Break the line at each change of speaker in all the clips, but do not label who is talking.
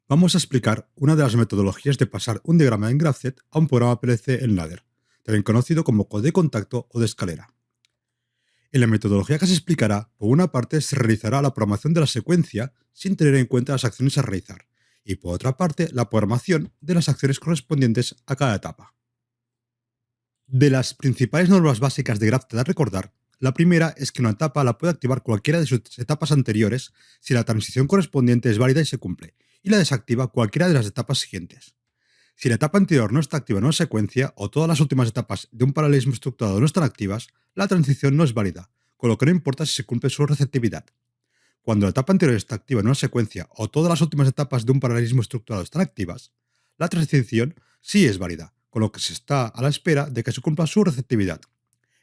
Vamos a explicar una de las metodologías de pasar un diagrama en Graph.zet a un programa PLC en Ladder, también conocido como code de contacto o de escalera. En la metodología que se explicará, por una parte se realizará la programación de la secuencia sin tener en cuenta las acciones a realizar, y por otra parte la programación de las acciones correspondientes a cada etapa. De las principales normas básicas de Graph.zet a recordar, la primera es que una etapa la puede activar cualquiera de sus etapas anteriores si la transición correspondiente es válida y se cumple, y la desactiva cualquiera de las etapas siguientes. Si la etapa anterior no está activa en una secuencia o todas las últimas etapas de un paralelismo estructurado no están activas, la transición no es válida, con lo que no importa si se cumple su receptividad. Cuando la etapa anterior está activa en una secuencia o todas las últimas etapas de un paralelismo estructurado están activas, la transición sí es válida, con lo que se está a la espera de que se cumpla su receptividad.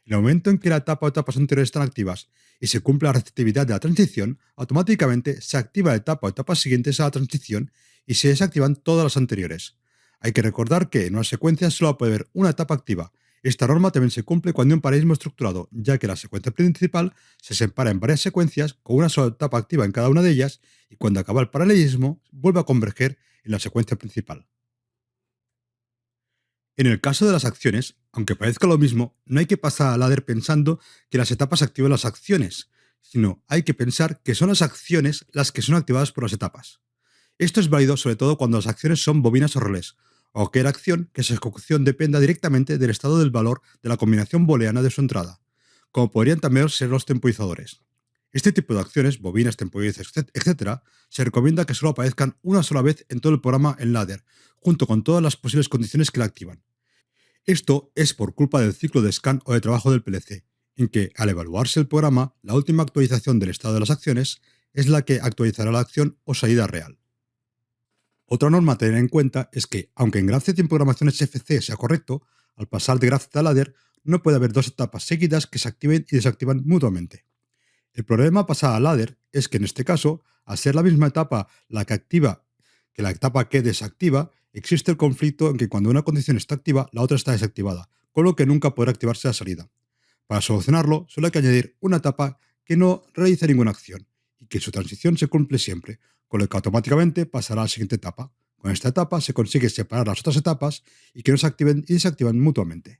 En el momento en que la etapa o etapas anteriores están activas y se cumple la receptividad de la transición, automáticamente se activa la etapa o etapas siguientes a la transición y se desactivan todas las anteriores. Hay que recordar que en una secuencia solo puede haber una etapa activa. Esta norma también se cumple cuando hay un paralelismo estructurado, ya que la secuencia principal se separa en varias secuencias con una sola etapa activa en cada una de ellas y cuando acaba el paralelismo vuelve a converger en la secuencia principal. En el caso de las acciones, aunque parezca lo mismo, no hay que pasar al ladder pensando que las etapas activan las acciones, sino hay que pensar que son las acciones las que son activadas por las etapas. Esto es válido sobre todo cuando las acciones son bobinas o relés, o cualquier acción que su ejecución dependa directamente del estado del valor de la combinación booleana de su entrada, como podrían también ser los temporizadores. Este tipo de acciones, bobinas, temporizadores, etc., se recomienda que solo aparezcan una sola vez en todo el programa en ladder, junto con todas las posibles condiciones que la activan. Esto es por culpa del ciclo de scan o de trabajo del PLC, en que, al evaluarse el programa, la última actualización del estado de las acciones es la que actualizará la acción o salida real. Otra norma a tener en cuenta es que, aunque en Graph.zet en programación SFC sea correcto, al pasar de Graph.zet a Ladder no puede haber dos etapas seguidas que se activen y desactivan mutuamente. El problema pasar a Ladder es que en este caso, al ser la misma etapa la que activa que la etapa que desactiva, existe el conflicto en que cuando una condición está activa, la otra está desactivada, con lo que nunca podrá activarse la salida. Para solucionarlo, solo hay que añadir una etapa que no realice ninguna acción y que su transición se cumple siempre, con lo que automáticamente pasará a la siguiente etapa. Con esta etapa se consigue separar las otras etapas y que no se activen y desactivan mutuamente.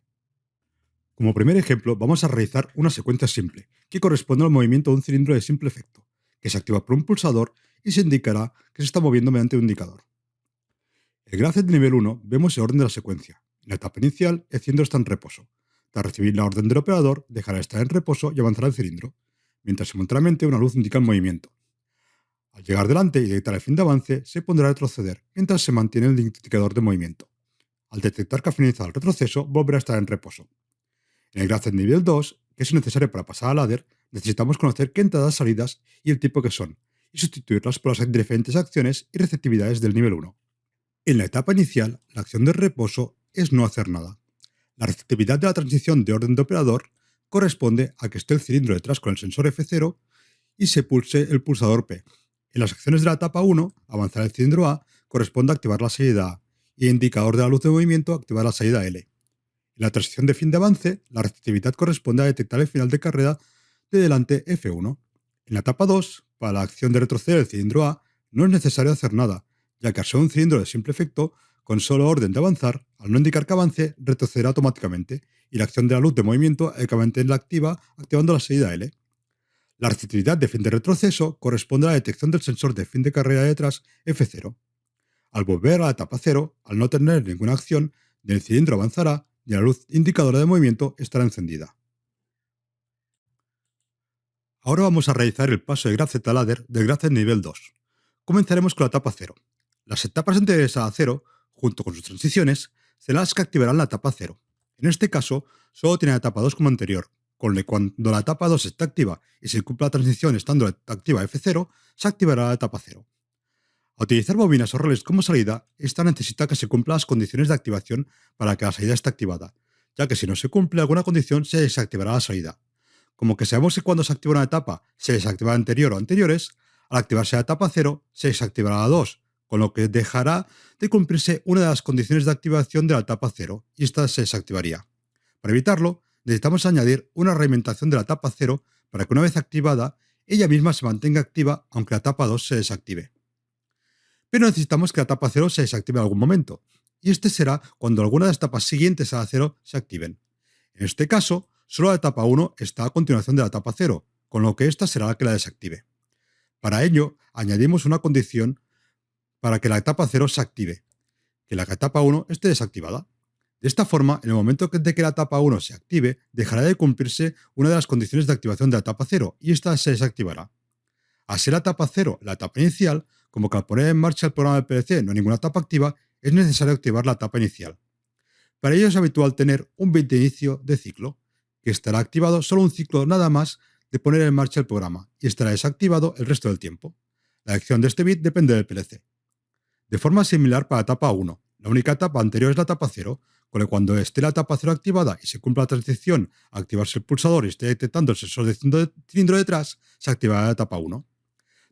Como primer ejemplo, vamos a realizar una secuencia simple, que corresponde al movimiento de un cilindro de simple efecto, que se activa por un pulsador y se indicará que se está moviendo mediante un indicador. En el Graph.zet de nivel 1 vemos el orden de la secuencia. En la etapa inicial, el cilindro está en reposo. Tras recibir la orden del operador, dejará de estar en reposo y avanzará el cilindro, mientras simultáneamente una luz indica el movimiento. Al llegar delante y detectar el fin de avance, se pondrá a retroceder, mientras se mantiene el indicador de movimiento. Al detectar que ha finalizado el retroceso, volverá a estar en reposo. En el Graph.zet nivel 2, que es necesario para pasar al ladder, necesitamos conocer qué entradas, salidas y el tipo que son, y sustituirlas por las diferentes acciones y receptividades del nivel 1. En la etapa inicial, la acción de reposo es no hacer nada. La receptividad de la transición de orden de operador corresponde a que esté el cilindro detrás con el sensor F0 y se pulse el pulsador P. En las acciones de la etapa 1, avanzar el cilindro A corresponde a activar la salida A y el indicador de la luz de movimiento activar la salida L. En la transición de fin de avance, la receptividad corresponde a detectar el final de carrera de delante F1. En la etapa 2, para la acción de retroceder el cilindro A, no es necesario hacer nada, ya que al ser un cilindro de simple efecto, con solo orden de avanzar, al no indicar que avance, retrocederá automáticamente, y la acción de la luz de movimiento hay que mantenerla activa activando la salida L. La receptividad de fin de retroceso corresponde a la detección del sensor de fin de carrera de detrás F0. Al volver a la etapa 0, al no tener ninguna acción, el cilindro avanzará y la luz indicadora de movimiento estará encendida. Ahora vamos a realizar el paso de Graph.zet a Ladder del Graph.zet nivel 2. Comenzaremos con la etapa 0. Las etapas anteriores a la 0, junto con sus transiciones, serán las que activarán la etapa 0. En este caso, solo tiene la etapa 2 como anterior, con lo que cuando la etapa 2 está activa y se cumpla la transición estando activa F0, se activará la etapa 0. Al utilizar bobinas o relés como salida, esta necesita que se cumplan las condiciones de activación para que la salida esté activada, ya que si no se cumple alguna condición se desactivará la salida. Como que sabemos que cuando se activa una etapa se desactiva la anterior o anteriores, al activarse la etapa 0 se desactivará la 2, con lo que dejará de cumplirse una de las condiciones de activación de la etapa 0 y esta se desactivaría. Para evitarlo, necesitamos añadir una realimentación de la etapa 0 para que una vez activada, ella misma se mantenga activa aunque la etapa 2 se desactive. pero necesitamos que la etapa 0 se desactive en algún momento, y este será cuando alguna de las etapas siguientes a la 0 se activen. En este caso, solo la etapa 1 está a continuación de la etapa 0, con lo que esta será la que la desactive. Para ello, añadimos una condición para que la etapa 0 se active, que la etapa 1 esté desactivada. De esta forma, en el momento de que la etapa 1 se active, dejará de cumplirse una de las condiciones de activación de la etapa 0 y esta se desactivará. Al ser la etapa 0 la etapa inicial, como que al poner en marcha el programa del PLC no hay ninguna etapa activa, es necesario activar la etapa inicial. Para ello es habitual tener un bit de inicio de ciclo, que estará activado solo un ciclo nada más de poner en marcha el programa y estará desactivado el resto del tiempo. La acción de este bit depende del PLC. De forma similar para la etapa 1, la única etapa anterior es la etapa 0, con lo que cuando esté la etapa 0 activada y se cumpla la transición a activarse el pulsador y esté detectando el sensor de cilindro detrás, se activará la etapa 1.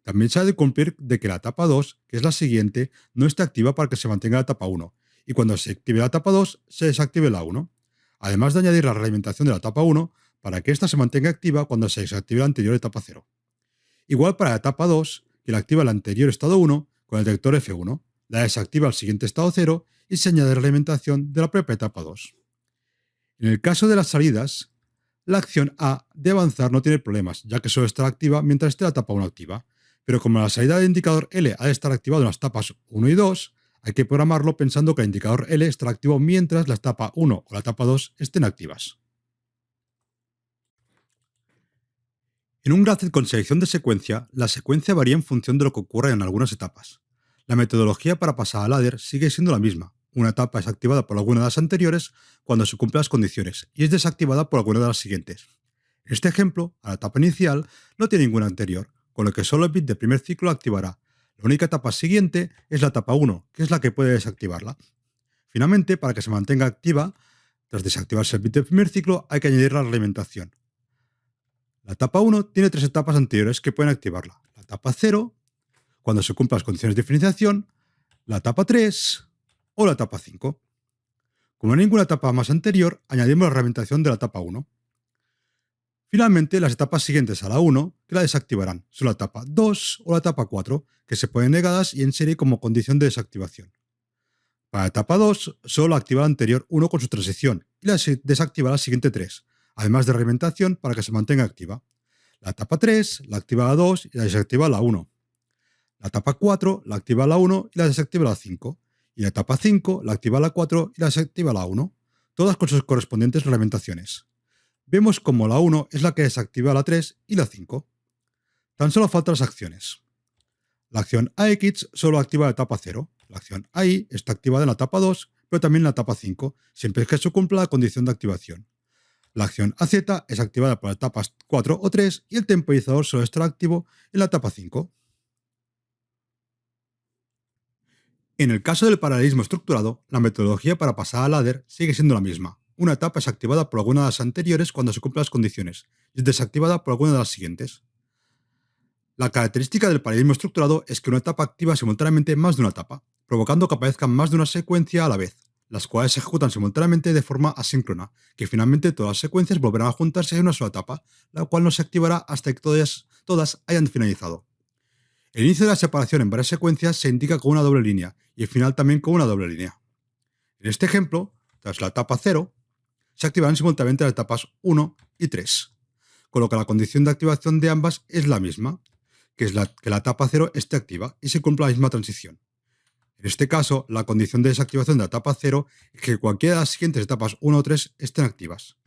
También se ha de cumplir de que la etapa 2, que es la siguiente, no esté activa para que se mantenga la etapa 1, y cuando se active la etapa 2, se desactive la 1. Además de añadir la realimentación de la etapa 1 para que ésta se mantenga activa cuando se desactive la anterior etapa 0. Igual para la etapa 2, que la activa el anterior estado 1 con el detector F1, la desactiva al siguiente estado 0 y se añade realimentación de la propia etapa 2. En el caso de las salidas, la acción A de avanzar no tiene problemas, ya que solo estará activa mientras esté la etapa 1 activa. Pero como la salida del indicador L ha de estar activado en las etapas 1 y 2, hay que programarlo pensando que el indicador L estará activo mientras la etapa 1 o la etapa 2 estén activas. En un graph con selección de secuencia, la secuencia varía en función de lo que ocurre en algunas etapas. La metodología para pasar al ladder sigue siendo la misma. Una etapa es activada por alguna de las anteriores cuando se cumplen las condiciones y es desactivada por alguna de las siguientes. En este ejemplo, a la etapa inicial no tiene ninguna anterior, con lo que solo el bit del primer ciclo la activará. La única etapa siguiente es la etapa 1, que es la que puede desactivarla. Finalmente, para que se mantenga activa, tras desactivarse el bit del primer ciclo, hay que añadir la realimentación. La etapa 1 tiene tres etapas anteriores que pueden activarla. La etapa 0, cuando se cumplan las condiciones de diferenciación, la etapa 3 o la etapa 5. Como no hay ninguna etapa más anterior, añadimos la realimentación de la etapa 1. Finalmente, las etapas siguientes a la 1 que la desactivarán son la etapa 2 o la etapa 4, que se ponen negadas y en serie como condición de desactivación. Para la etapa 2, solo activa la anterior 1 con su transición y la desactiva la siguiente 3, además de realimentación para que se mantenga activa. La etapa 3 la activa la 2 y la desactiva la 1. La etapa 4 la activa la 1 y la desactiva la 5. Y la etapa 5 la activa la 4 y la desactiva la 1, todas con sus correspondientes realimentaciones. Vemos como la 1 es la que desactiva la 3 y la 5. Tan solo faltan las acciones. La acción AX solo activa la etapa 0. La acción AI está activada en la etapa 2, pero también en la etapa 5, siempre que se cumpla la condición de activación. La acción AZ es activada por las etapas 4 o 3 y el temporizador solo estará activo en la etapa 5. En el caso del paralelismo estructurado, la metodología para pasar al ladder sigue siendo la misma. Una etapa es activada por alguna de las anteriores cuando se cumplen las condiciones y es desactivada por alguna de las siguientes. La característica del paralelismo estructurado es que una etapa activa simultáneamente más de una etapa, provocando que aparezcan más de una secuencia a la vez, las cuales se ejecutan simultáneamente de forma asíncrona, que finalmente todas las secuencias volverán a juntarse en una sola etapa, la cual no se activará hasta que todas hayan finalizado. El inicio de la separación en varias secuencias se indica con una doble línea y el final también con una doble línea. En este ejemplo, tras la etapa 0, se activarán simultáneamente las etapas 1 y 3, con lo que la condición de activación de ambas es la misma, que es que la etapa 0 esté activa y se cumpla la misma transición. En este caso, la condición de desactivación de la etapa 0 es que cualquiera de las siguientes etapas 1 o 3 estén activas.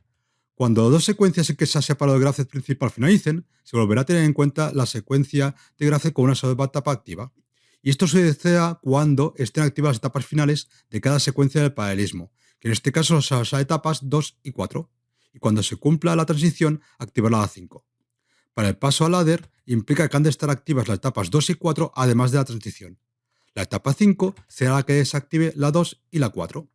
Cuando dos secuencias en que se ha separado el graph principal finalicen, se volverá a tener en cuenta la secuencia de graph con una sola etapa activa. Y esto sucederá cuando estén activas las etapas finales de cada secuencia del paralelismo, que en este caso son las etapas 2 y 4. Y cuando se cumpla la transición, activará la 5. Para el paso al ladder, implica que han de estar activas las etapas 2 y 4 además de la transición. La etapa 5 será la que desactive la 2 y la 4.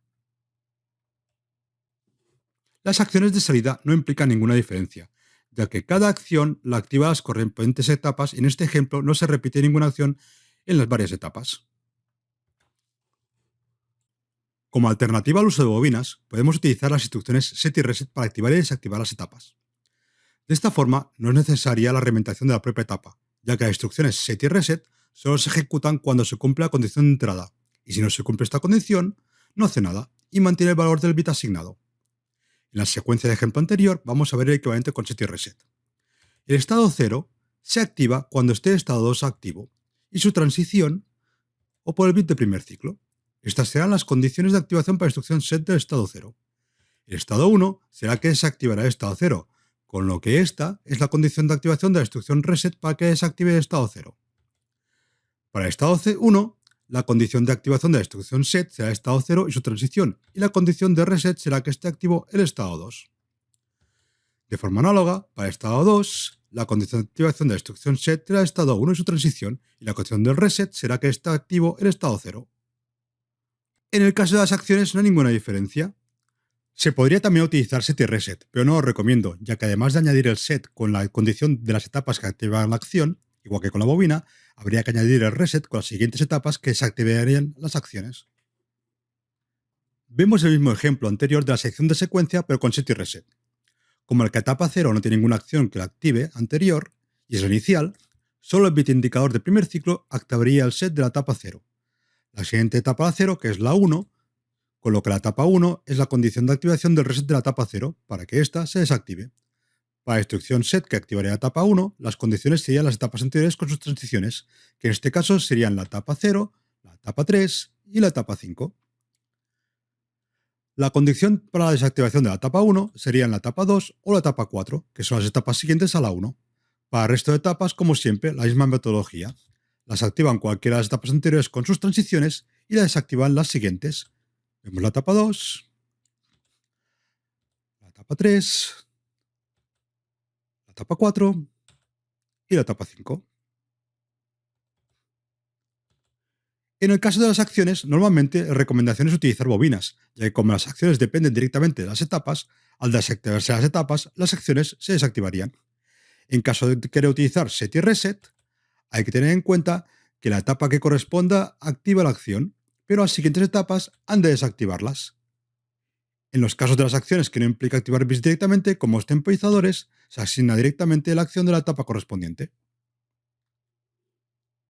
Las acciones de salida no implican ninguna diferencia, ya que cada acción la activa a las correspondientes etapas y en este ejemplo no se repite ninguna acción en las varias etapas. Como alternativa al uso de bobinas, podemos utilizar las instrucciones set y reset para activar y desactivar las etapas. De esta forma, no es necesaria la realimentación de la propia etapa, ya que las instrucciones set y reset solo se ejecutan cuando se cumple la condición de entrada, y si no se cumple esta condición, no hace nada y mantiene el valor del bit asignado. En la secuencia de ejemplo anterior vamos a ver el equivalente con set y reset. El estado 0 se activa cuando esté el estado 2 activo y su transición o por el bit de primer ciclo. Estas serán las condiciones de activación para la instrucción set del estado 0. El estado 1 será que desactivará el estado 0, con lo que esta es la condición de activación de la instrucción reset para que desactive el estado 0. Para el estado 1, la condición de activación de la instrucción set será el estado 0 y su transición, y la condición de reset será que esté activo el estado 2. De forma análoga, para el estado 2, la condición de activación de la instrucción set será el estado 1 y su transición, y la condición del reset será que esté activo el estado 0. En el caso de las acciones no hay ninguna diferencia. Se podría también utilizar set y reset, pero no lo recomiendo, ya que además de añadir el set con la condición de las etapas que activan la acción, igual que con la bobina, habría que añadir el reset con las siguientes etapas que desactivarían las acciones. Vemos el mismo ejemplo anterior de la sección de secuencia, pero con set y reset. Como la etapa 0 no tiene ninguna acción que la active anterior, y es la inicial, solo el bit indicador del primer ciclo activaría el set de la etapa 0. La siguiente etapa 0, que es la 1, con lo que la etapa 1 es la condición de activación del reset de la etapa 0 para que ésta se desactive. Para la instrucción set que activaría la etapa 1, las condiciones serían las etapas anteriores con sus transiciones, que en este caso serían la etapa 0, la etapa 3 y la etapa 5. La condición para la desactivación de la etapa 1 sería en la etapa 2 o la etapa 4, que son las etapas siguientes a la 1. Para el resto de etapas, como siempre, la misma metodología. Las activan cualquiera de las etapas anteriores con sus transiciones y las desactivan las siguientes. Vemos la etapa 2, la etapa 3, la etapa 4 y la etapa 5. En el caso de las acciones, normalmente la recomendación es utilizar bobinas, ya que como las acciones dependen directamente de las etapas, al desactivarse las etapas, las acciones se desactivarían. En caso de querer utilizar set y reset, hay que tener en cuenta que la etapa que corresponda activa la acción, pero las siguientes etapas han de desactivarlas. En los casos de las acciones que no implica activar bits directamente, como los temporizadores, se asigna directamente la acción de la etapa correspondiente.